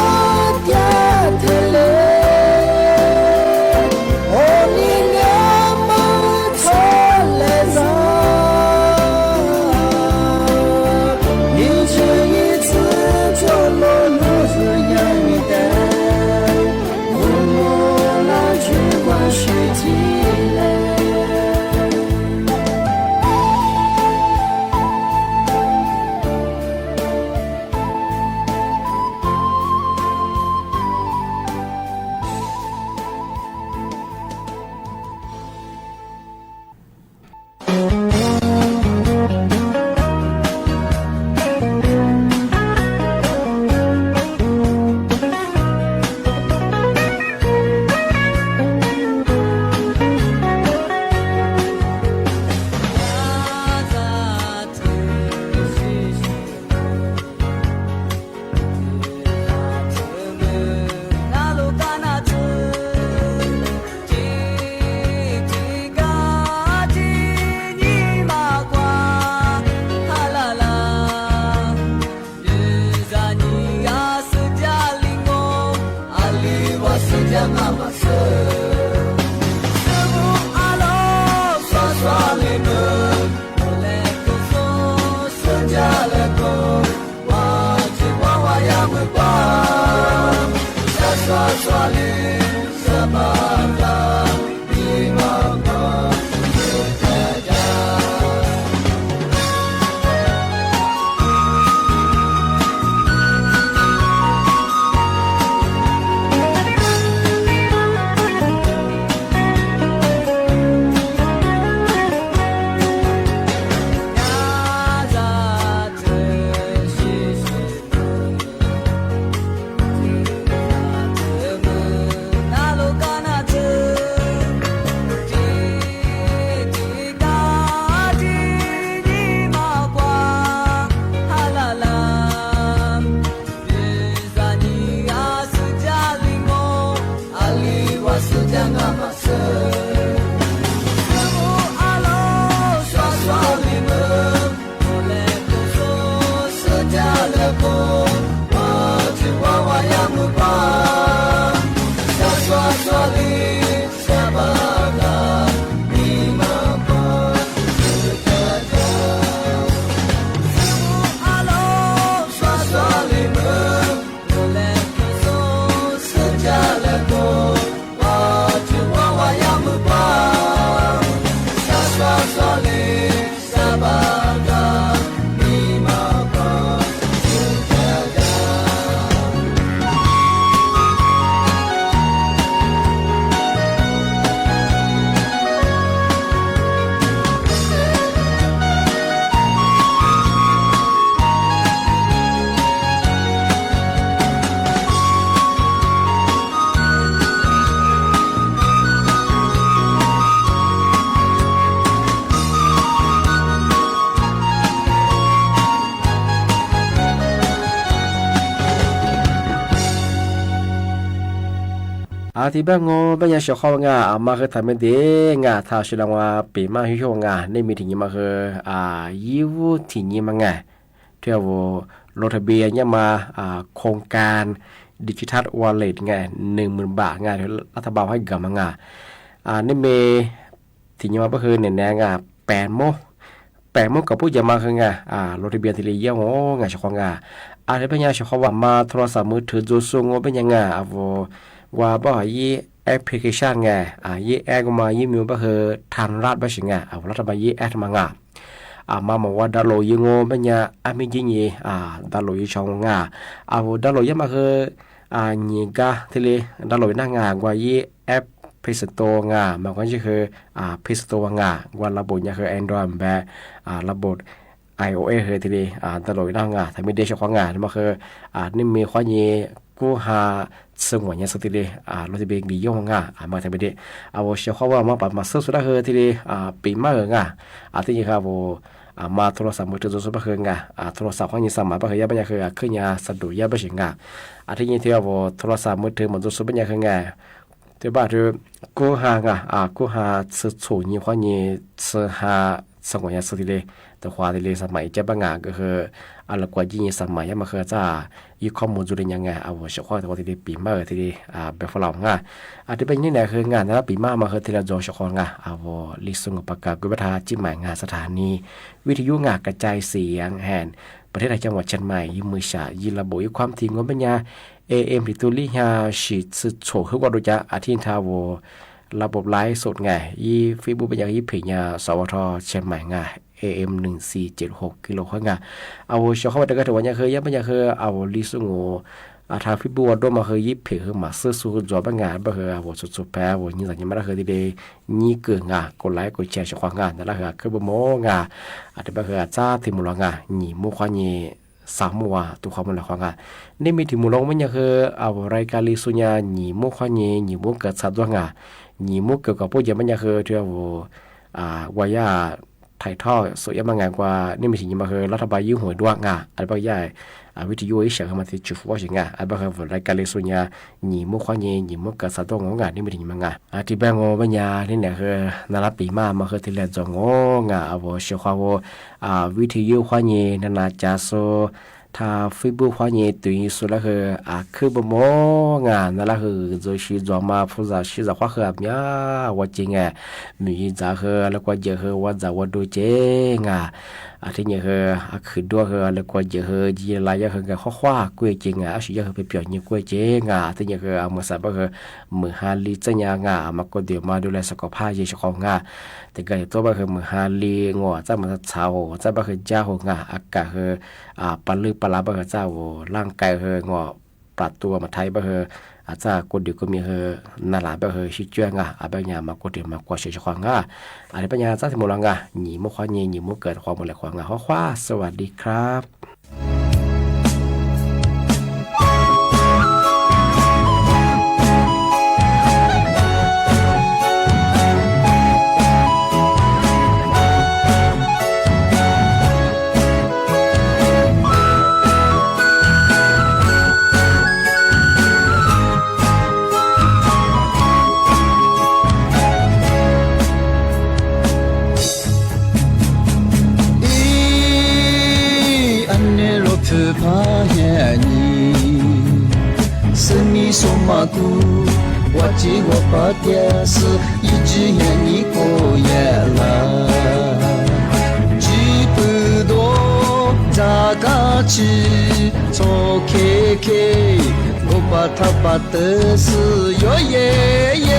ที่บ้านงอบ้านยาเสียข้องามาคือทำไม่ดีงาท้าชิลังว่าปีมาหิ้วงาในมีถึงยี่มาคือยิวถึงยี่มางาเที่ยวลงทะเบียนเนี่ยมาโครงการดิจิทัลวอลเล็ตไง10,000 บาทไงที่รัฐบาลให้กับมางานี่มีถึงยี่มาก็คือเนี่ยงา8 โมกับผู้จะมาคือไงลงทะเบียนที่เลี้ยงไงเฉพาะไงที่บ้านยาเฉพาะว่ามาโทรศัพท์มือถือจูซุงเป็นยังไงว่าบ่ยี่แอปพลิเคชันไงยี่แอปก็มายี่มีก็คือทันรัฐบ้างสิไงรัฐบาลยี่แอปมางามาบอกว่าดาวโหลยิงเป็นยังไม่ยิงยี่ดาวโหลยิงช่องงาดาวโหลยี่มาคือยิงกาทีเลยดาวโหลนั่งงาว่ายี่แอปเพย์สโตร์งามันก็จะคือเพย์สโตร์งาว่าระบบเนี่ยคือ Android แบบระบบ iOS คือทีเลยดาวโหลนั่งงาถ้าไม่ได้ใช้ของงามันคือนี่มีข้อยี่กูหาซึ่งวันนี้สุดที่เลยเราจะเบ่งดีย่องมาทำไปดิเชื่อเขาว่ามาปัดมาซื้อสุดแล้วคือที่เลยปีมาที่นี่ครับมาโทรศัพท์มือถือสุดๆคือโทรศัพท์ของยี่สามคือยังไม่ยังคือขึ้นยาสะดุดยังไม่ใช่ที่นี่ที่ว่าโทรศัพท์มือถือมันสุดๆเป็นยังคือที่บ้านคือกูหาซื้อสูงยี่ข้อนี้ซื้อหาสังวันนี้สุดที่เลยแต่ความที่เลยสมัยเจ้าบ้านก็คืออะไรกว่ายี่สมัยมาคือจะยี่ข้อมูลจุดยังไงเฉพาะตัวที่ปีมาที่แบบฝรั่งที่เป็นนี่แหละคืองานนะปีมาคือที่เราโจเฉพาะลิซุงประกาศกุบัตรจิ้มหมายงานสถานีวิทยุกระจายเสียงแห่งประเทศไทยจังหวัดเชียงใหม่ยี่มือฉายี่ระบุยี่ความถี่งบปัญญา AM ที่ตุลิฮาฉีดสุดโฉขึ้นว่าดูจะอาทิตย์ทาวระบบไลฟ์สดไงยี่ฟีบูเป็นอย่างยี่ผีญาสวทเชียงใหม่ไงAM 1476กิโลเฮิรตซ์เฉพาะวันเดียวกันวันนี้คือยังไม่ยังคือลิซุงทางฟิบูว่าโดมาคือยิบเผือมาซื้อสูตรจอบงานบ่คือสุดๆแพ้นี่สัญญาไม่ได้คือที่เดนี่เกิดกดไลค์กดแชร์ช่องงานนั่นแหละคือบ่โมที่บ่คือจ้าที่มุลงนี่มุขวานี่สามมัวตัวความมันละของนี่มีที่มุลงมันยังคือรายการลิซุญานี่มุขวานี่มุเกิดสัตว์ตัวนี่มุเกี่ยวกับพวกยังมันยังคือที่วายาถ่ายทอดสวยมากงานกว่านี่มีสิ่งมาคือรัฐบาลยืมหวยด้วยอะไรบางอย่างวิทยุอีเสียงมาที่จุดว่าสิ่งอะไรบางอย่างรายการเลสุญญาหนีมุขวานี่หนีมุกกษัตริย์ตัวงงนี่มีสิ่งมางที่แบงโง่ปัญญาที่เนี่ยคือนาราปีมาคือที่เรียนจงงเชื่อว่าวิทยุขวานี่นานาจาโซถ้าฟิบูขวานี่ตัวนี้สุดแล้วคือบ่โมนั่นแหละคือจะชีจอมาผู้จะชีจะขวาคือว่าจริงมีจะคือแล้วก็เยอะคือว่าจะว่าดูเจ๊ที่เนี่ยคือด้วยคือแล้วก็เยอะคือยีอะไรเยอะคือกับข้อกุ้ยจริงอาชีพเยอะคือไปเปลี่ยนยี่กุ้ยเจ๊ที่เนี่ยคือเมื่อสัปดาห์คือมือฮาลีจะยังมาก็เดี๋ยวมาดูแลสุขภาพยี่สิบของแต่ก็ตัวบ้าคือมือฮาลีงัวจะมาเช้าจะบ้าคือเจ้าของอากาศคือปลือปลาบ้าคือเจ้าร่างกายคืองัวปรับตัวมาไทยบ้าคืออาจจะกดเดี๋ยวก็มีนาลาบ้าคือชิดเจ้าบางอย่างมากดเดี๋ยวมากว่าเฉยๆของอะไรบางอย่างจะที่มุลหนีมุขวานี่หนีมุเกิดความมุลของข้อสวัสดีครับ我记我把电视一直眼你过夜了，记不多咋个去做 KK， 我把他把的是哟耶耶，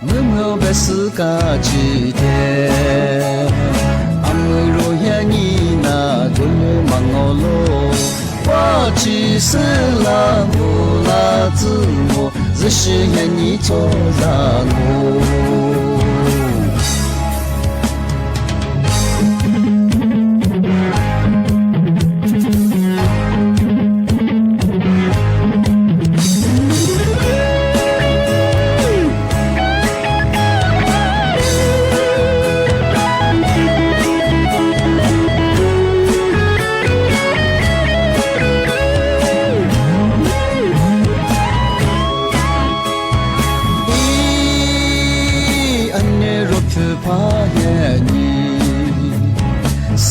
我没把事干去的，俺们若要你那就没忙我喽。我只是那我那自我，只是愿你做让我。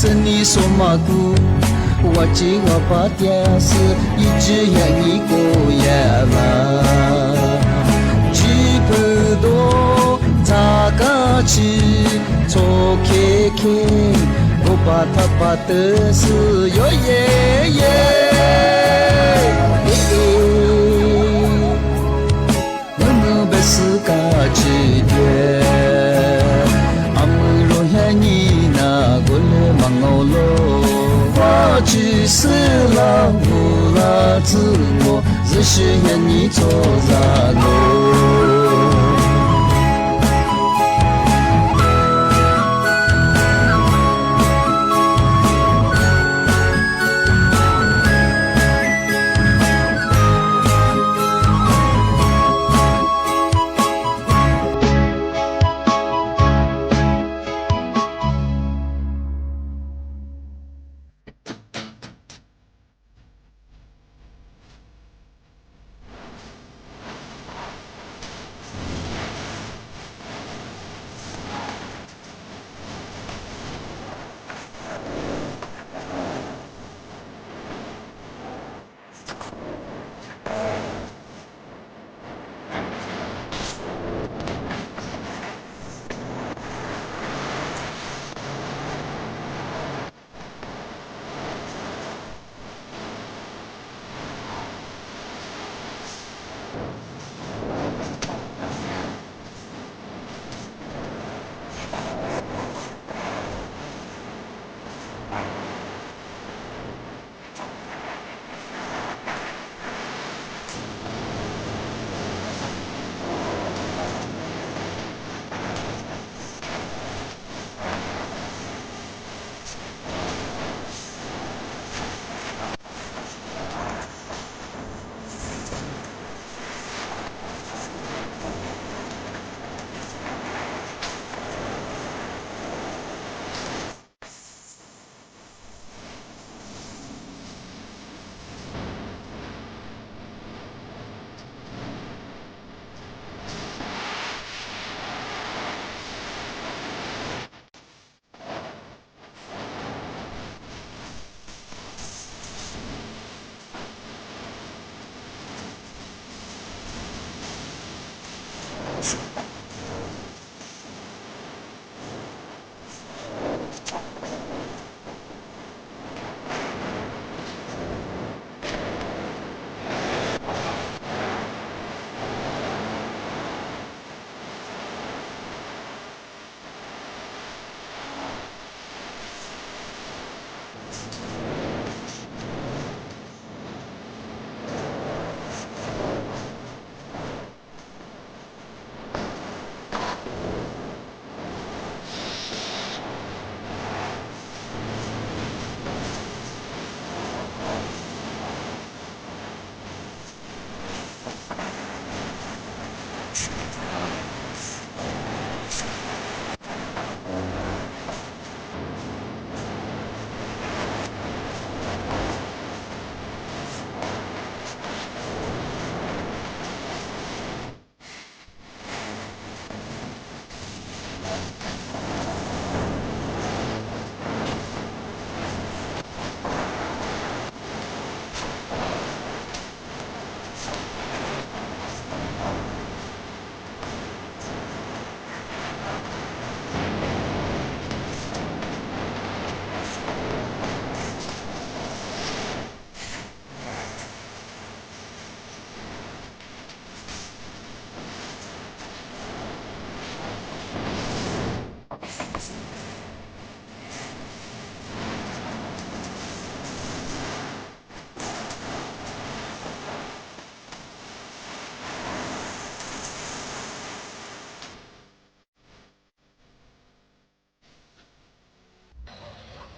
seni somaku wajib apa tiasa ije yang ikoyama jipedo tagachi chokeke opatapatesu yo ye ye 너무 베스까지 돼 아무로 향이 나 골레 망올로 와지스라 무라즈모 지시현이 조자로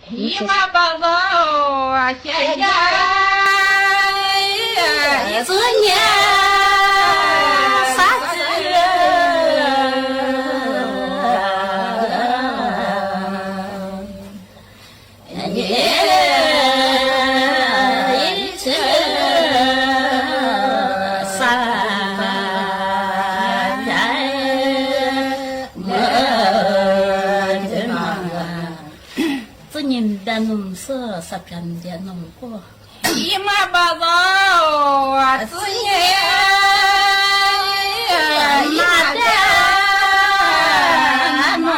一马帮走啊，谢谢一子年三子你一次三人 nhìn đàn nông sơ sập chân đàn nông cô Ý mà bà đó à tôi nhé mà đàn mà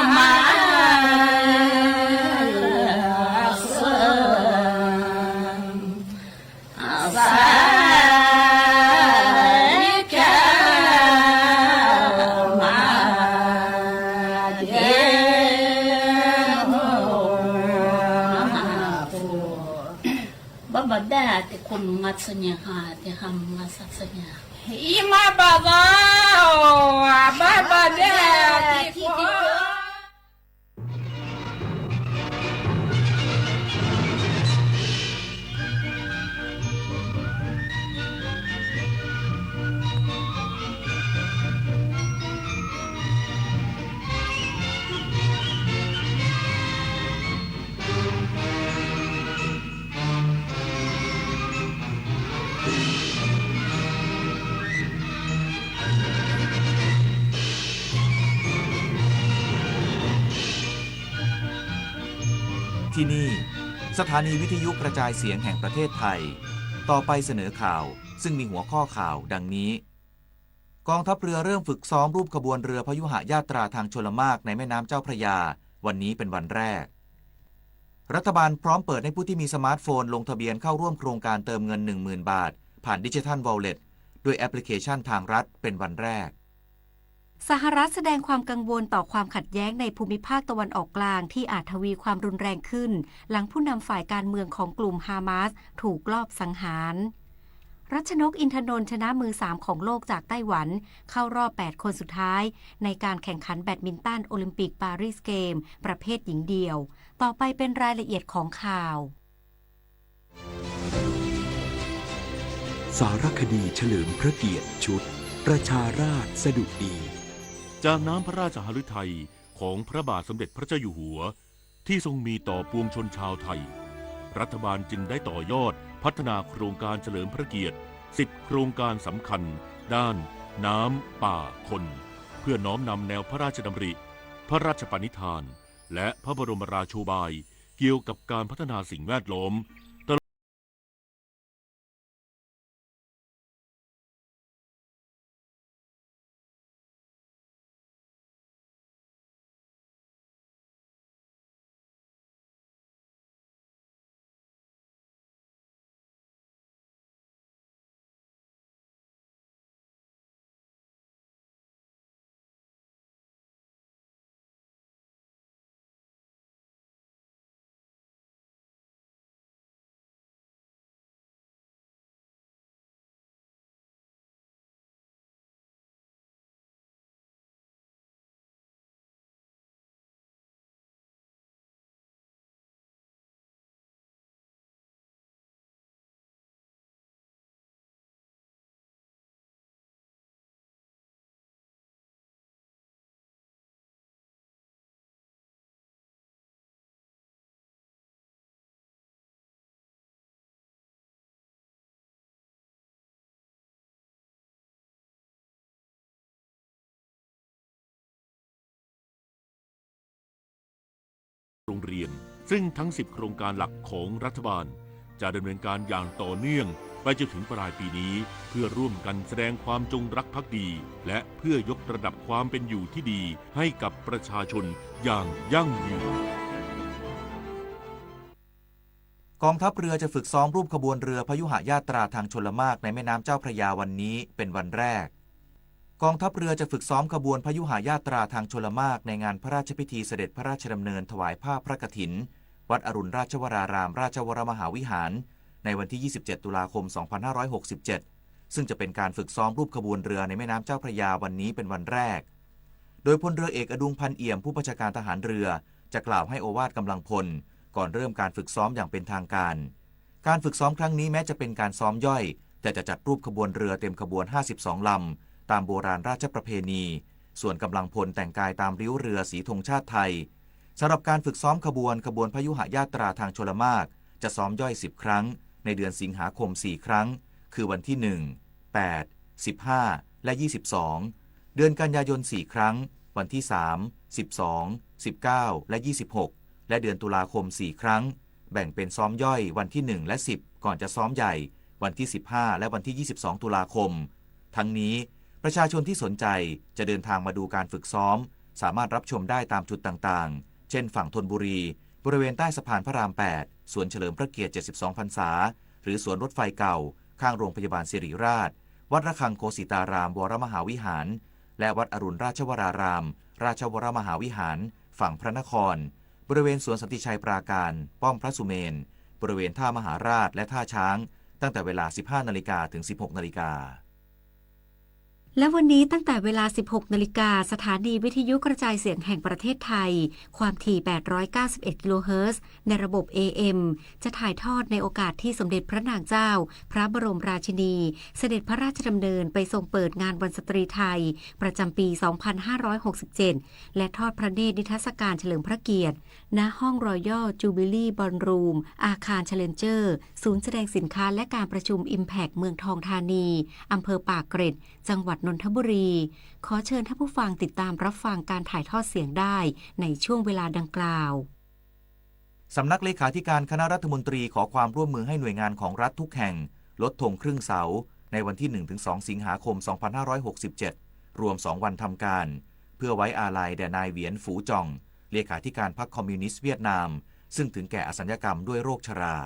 Bada te kun matsanya ha te ham masatsanya. Ima baba baba de ti ko ที่นี่สถานีวิทยุกระจายเสียงแห่งประเทศไทยต่อไปเสนอข่าวซึ่งมีหัวข้อข่าวดังนี้กองทัพเรือเริ่มฝึกซ้อมรูปขบวนเรือพยุหญาตราทางชลมารในแม่น้ำเจ้าพระยาวันนี้เป็นวันแรกรัฐบาลพร้อมเปิดให้ผู้ที่มีสมาร์ทโฟนลงทะเบียนเข้าร่วมโครงการเติมเงิน 10,000 บาทผ่านดิจิทัลวอลเล็ตด้วยแอปพลิเคชันทางรัฐเป็นวันแรกสหรัฐแสดงความกังวลต่อความขัดแย้งในภูมิภาคตะวันออกกลางที่อาจทวีความรุนแรงขึ้นหลังผู้นำฝ่ายการเมืองของกลุ่มฮามาสถูกลอบสังหารรัชนกอินทนนท์ชนะมือ3ของโลกจากไต้หวันเข้ารอบ8คนสุดท้ายในการแข่งขันแบดมินตันโอลิมปิกปารีสเกมประเภทหญิงเดี่ยวต่อไปเป็นรายละเอียดของข่าวสารคดีเฉลิมพระเกียรติชุดประชาราษฎร์สดุดีจากน้ำพระราชหฤทัยของพระบาทสมเด็จพระเจ้าอยู่หัวที่ทรงมีต่อปวงชนชาวไทยรัฐบาลจึงได้ต่อยอดพัฒนาโครงการเฉลิมพระเกียรติ10โครงการสำคัญด้านน้ำป่าคนเพื่อน้อมนำแนวพระราชดำริพระราชปณิธานและพระบรมราโชบายเกี่ยวกับการพัฒนาสิ่งแวดล้อมโรงเรียนซึ่งทั้ง10โครงการหลักของรัฐบาลจะดำเนินการอย่างต่อเนื่องไปจนถึงปลายปีนี้เพื่อร่วมกันแสดงความจงรักภักดีและเพื่อยกระดับความเป็นอยู่ที่ดีให้กับประชาชนอย่างยั่งยืนกองทัพเรือจะฝึกซ้อมรูปขบวนเรือพยุหญาตราทางชลมารในแม่น้ำเจ้าพระยาวันนี้เป็นวันแรกกองทัพเรือจะฝึกซ้อมขบวนพยุหญาตราทางชลมารในงานพระราชพิธีเสด็จพระราชดำเนินถวายผ้าพระกฐินวัดอรุณราชวรารามราชวรมหาวิหารในวันที่27ตุลาคม2567ซึ่งจะเป็นการฝึกซ้อมรูปขบวนเรือในแม่น้ำเจ้าพระยาวันนี้เป็นวันแรกโดยพลเรือเอกอดุงพันเอี่ยมผู้บัญชาการทหารเรือจะกล่าวให้โอวาทกำลังพลก่อนเริ่มการฝึกซ้อมอย่างเป็นทางการการฝึกซ้อมครั้งนี้แม้จะเป็นการซ้อมย่อยแต่จะจัดรูปขบวนเรือเต็มขบวน52ลำตามโบราณราชประเพณีส่วนกำลังพลแต่งกายตามริ้วเรือสีธงชาติไทยสำหรับการฝึกซ้อมขบวนพยุหญาตราทางชลมารจะซ้อมย่อย10ครั้งในเดือนสิงหาคม4ครั้งคือวันที่1 8 15และ22เดือนกันยายน4ครั้งวันที่3 12 19และ26 และเดือนตุลาคม4ครั้งแบ่งเป็นซ้อมย่อยวันที่1และ10ก่อนจะซ้อมใหญ่วันที่15และวันที่22ตุลาคมทั้งนี้ประชาชนที่สนใจจะเดินทางมาดูการฝึกซ้อมสามารถรับชมได้ตามจุดต่างๆเช่นฝั่งธนบุรีบริเวณใต้สะพานพระราม8สวนเฉลิมพระเกียรติ72พรรษาหรือสวนรถไฟเก่าข้างโรงพยาบาลศิริราชวัดระฆังโคสิตารามวรมหาวิหารและวัดอรุณราชวรารามราชวรมหาวิหารฝั่งพระนครบริเวณสวนสันติชัยปราการป้อมพระสุเมนบริเวณท่ามหาราชและท่าช้างตั้งแต่เวลา 15 นาฬิกาถึง 16 นาฬิกาและวันนี้ตั้งแต่เวลา 16 นาฬิกาสถานีวิทยุกระจายเสียงแห่งประเทศไทยความถี่ 891 กิโลเฮิรตซ์ในระบบ AM จะถ่ายทอดในโอกาสที่สมเด็จพระนางเจ้าพระบรมราชินีเสด็จพระราชดำเนินไปทรงเปิดงานวันสตรีไทยประจำปี 2567 และทอดพระเนตรนิทรรศการเฉลิมพระเกียรติณห้องรอยัลจูบิลี่บอลรูมอาคารเชลเลนเจอร์ศูนย์แสดงสินค้าและการประชุม Impact เมืองทองธานีอำเภอปากเกร็ดจังหวัดนนทบุรีขอเชิญท่านผู้ฟังติดตามรับฟังการถ่ายทอดเสียงได้ในช่วงเวลาดังกล่าวสำนักเลขาธิการคณะรัฐมนตรีขอความร่วมมือให้หน่วยงานของรัฐทุกแห่งลดธงครึ่งเสาในวันที่ 1-2 สิงหาคม 2567 รวม 2 วันทำการเพื่อไว้อาลัยแด่นายเหวียนฝูจ่องเลขาธิการพรรคคอมมิวนิสต์เวียดนามซึ่งถึงแก่อสัญญกรรมด้วยโรคชรา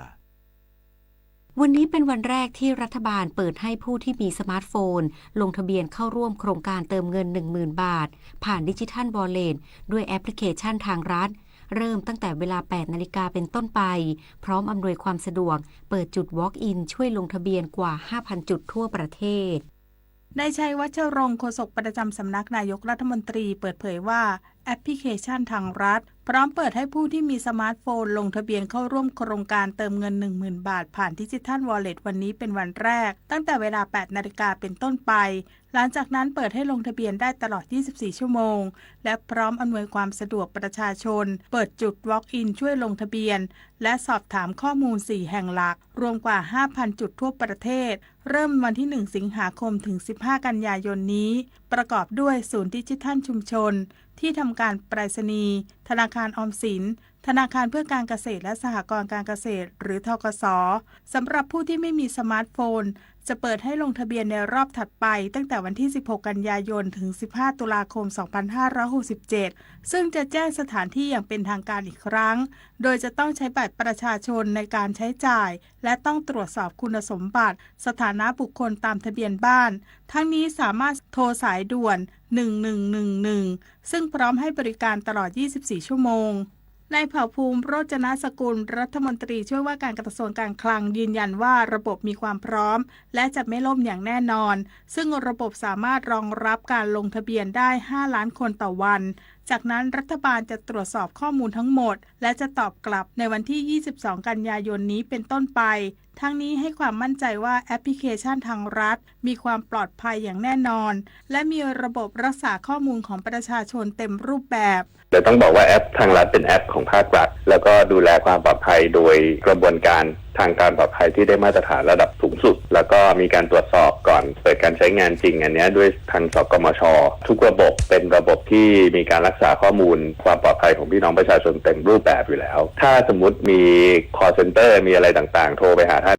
วันนี้เป็นวันแรกที่รัฐบาลเปิดให้ผู้ที่มีสมาร์ทโฟนลงทะเบียนเข้าร่วมโครงการเติมเงิน 10,000 บาทผ่านดิจิทัลวอลเล็ตด้วยแอปพลิเคชันทางรัฐเริ่มตั้งแต่เวลา 8 นาฬิกาเป็นต้นไปพร้อมอำนวยความสะดวกเปิดจุด Walk-in ช่วยลงทะเบียนกว่า 5,000 จุดทั่วประเทศนายชัยวัชรงค์โฆษกประจำสำนักนายกรัฐมนตรีเปิดเผยว่าแอปพลิเคชันทางรัฐพร้อมเปิดให้ผู้ที่มีสมาร์ทโฟนลงทะเบียนเข้าร่วมโครงการเติมเงิน 10,000 บาทผ่านดิจิทัลวอลเล็ตวันนี้เป็นวันแรกตั้งแต่เวลา 8 นาฬิกาเป็นต้นไปหลังจากนั้นเปิดให้ลงทะเบียนได้ตลอด 24 ชั่วโมงและพร้อมอำนวยความสะดวกประชาชนเปิดจุด Walk-in ช่วยลงทะเบียนและสอบถามข้อมูล 4 แห่งหลักรวมกว่า 5,000 จุดทั่วประเทศเริ่มวันที่ 1 สิงหาคมถึง 15 กันยายนนี้ประกอบด้วยศูนย์ดิจิทัลชุมชนที่ทำการไปรษณีย์ธนาคารออมสินธนาคารเพื่อการเกษตรและสหกรณ์การเกษตรหรือธกส.สำหรับผู้ที่ไม่มีสมาร์ทโฟนจะเปิดให้ลงทะเบียนในรอบถัดไปตั้งแต่วันที่ 16 กันยายนถึง 15 ตุลาคม 2567 ซึ่งจะแจ้งสถานที่อย่างเป็นทางการอีกครั้งโดยจะต้องใช้บัตรประชาชนในการใช้จ่ายและต้องตรวจสอบคุณสมบัติสถานะบุคคลตามทะเบียนบ้านทั้งนี้สามารถโทรสายด่วน 1111 ซึ่งพร้อมให้บริการตลอด 24 ชั่วโมงนายเผ่าภูมิโรจนสกุลรัฐมนตรีช่วยว่าการกระทรวงการคลังยืนยันว่าระบบมีความพร้อมและจะไม่ล่มอย่างแน่นอนซึ่งระบบสามารถรองรับการลงทะเบียนได้ 5 ล้านคนต่อวันจากนั้นรัฐบาลจะตรวจสอบข้อมูลทั้งหมดและจะตอบกลับในวันที่ 22 กันยายนนี้เป็นต้นไปทั้งนี้ให้ความมั่นใจว่าแอปพลิเคชันทางรัฐมีความปลอดภัยอย่างแน่นอนและมีระบบรักษาข้อมูลของประชาชนเต็มรูปแบบแต่ต้องบอกว่าแอปทางรัฐเป็นแอปของภาครัฐแล้วก็ดูแลความปลอดภัยโดยกระบวนการทางการปลอดภัยที่ได้มาตรฐานระดับสูงสุดแล้วก็มีการตรวจสอบก่อนเปิดการใช้งานจริงอันนี้ด้วยทางสกมช.ทุกระบบเป็นระบบที่มีการรักษาข้อมูลความปลอดภัยของพี่น้องประชาชนเต็มรูปแบบอยู่แล้วถ้าสมมุติมี call center มีอะไรต่างๆโทรไปหาท่าน